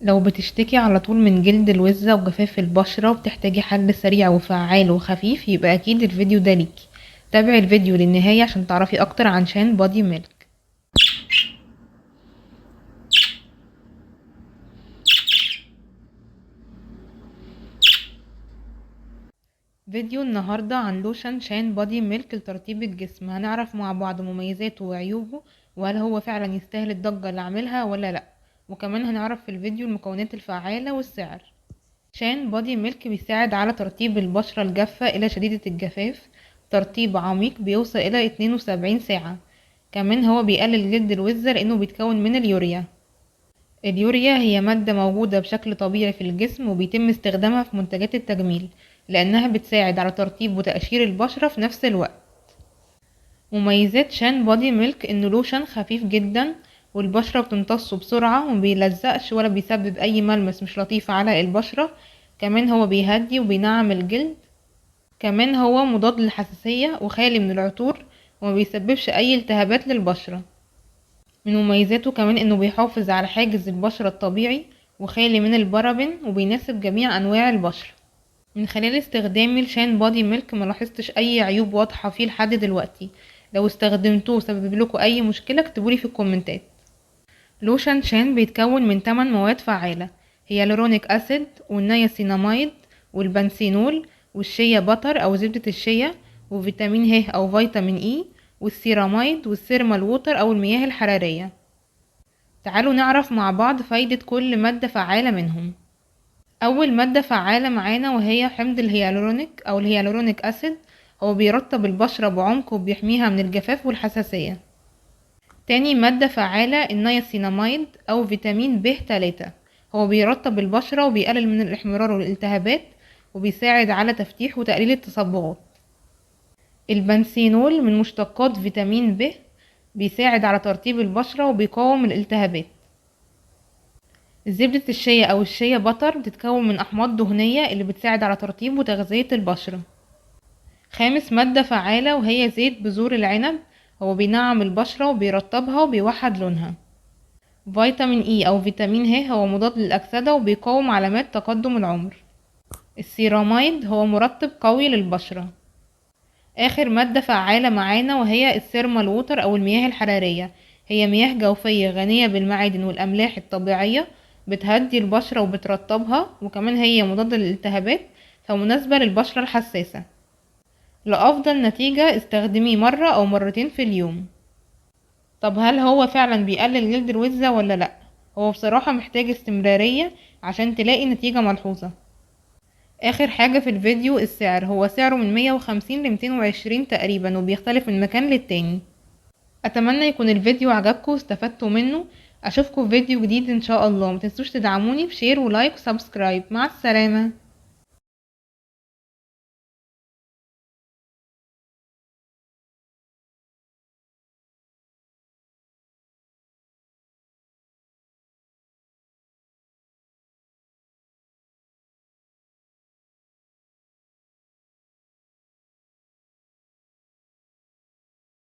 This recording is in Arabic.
لو بتشتكي على طول من جلد الوزة وجفاف البشرة وبتحتاجي حل سريع وفعال وخفيف، يبقى اكيد الفيديو ده ليكي. تابعي الفيديو للنهاية عشان تعرفي اكتر عن شان بودي ميلك. فيديو النهاردة عن لوشن شان بودي ميلك لترطيب الجسم. هنعرف مع بعض مميزاته وعيوبه، وهل هو فعلا يستاهل الضجة اللي عاملها ولا لا. وكمان هنعرف في الفيديو المكونات الفعالة والسعر. شان بودي ميلك بيساعد على ترطيب البشرة الجافة إلى شديدة الجفاف، ترطيب عميق بيوصل إلى 72 ساعة. كمان هو بيقلل جلد الوزة لأنه بيتكون من اليوريا. اليوريا هي مادة موجودة بشكل طبيعي في الجسم، وبيتم استخدامها في منتجات التجميل لأنها بتساعد على ترطيب وتقشير البشرة في نفس الوقت. مميزات شان بودي ميلك إنه لوشن خفيف جدا، والبشرة بتمتصه بسرعة ومبيلزقش ولا بيسبب أي ملمس مش لطيف على البشرة. كمان هو بيهدي وبينعم الجلد. كمان هو مضاد للحساسية وخالي من العطور، وما بيسببش أي التهابات للبشرة. من مميزاته كمان إنه بيحافظ على حاجز البشرة الطبيعي وخالي من البارابين، وبيناسب جميع أنواع البشرة. من خلال استخدامي لشان بودي ميلك ملاحظتش اي عيوب واضحة فيه لحد دلوقتي. لو استخدمتوه وسبب لكم اي مشكلة اكتبولي في الكومنتات. لوشن شان بيتكون من 8 مواد فعالة: هيالورونيك اسيد والنياسيناميد والبنسينول والشيا باتر او زبدة الشيا وفيتامين ه او فيتامين اي والسيراميد والسيرمال ووتر او المياه الحرارية. تعالوا نعرف مع بعض فايدة كل مادة فعالة منهم. اول مادة فعالة معانا وهي حمض الهيالورونيك او الهيالورونيك اسيد. هو بيرطب البشرة بعمق وبيحميها من الجفاف والحساسية. تاني مادة فعالة النياسيناميد او فيتامين ب 3. هو بيرطب البشرة وبيقلل من الاحمرار والالتهابات، وبيساعد على تفتيح وتقليل التصبغات. البنسينول من مشتقات فيتامين ب، بيساعد على ترطيب البشرة وبيقاوم الالتهابات. زبدة الشيا او الشيا باتر بتتكون من احماض دهنية اللي بتساعد على ترطيب وتغذية البشرة. خامس مادة فعالة وهي زيت بذور العنب. هو بينعم البشرة وبيرطبها وبيوحد لونها. فيتامين اي او فيتامين ه هو مضاد للأكسدة وبيقاوم علامات تقدم العمر. السيراميد هو مرطب قوي للبشرة. اخر مادة فعالة معانا وهي السيرمال ووتر او المياه الحرارية. هي مياه جوفية غنية بالمعادن والاملاح الطبيعية، بتهدي البشرة وبترطبها، وكمان هي مضادة للالتهابات، فمناسبة للبشرة الحساسة. لأفضل نتيجة استخدميه مرة او مرتين في اليوم. طب هل هو فعلا بيقلل جلد الوزة ولا لأ؟ هو بصراحة محتاج استمرارية عشان تلاقي نتيجة ملحوظة. اخر حاجة في الفيديو السعر. هو سعره من 150 ل 220 تقريبا، وبيختلف من مكان للتاني. اتمنى يكون الفيديو عجبكم واستفدتوا منه. اشوفكم في فيديو جديد ان شاء الله. متنسوش تدعموني بشير ولايك وسبسكرايب. مع السلامة.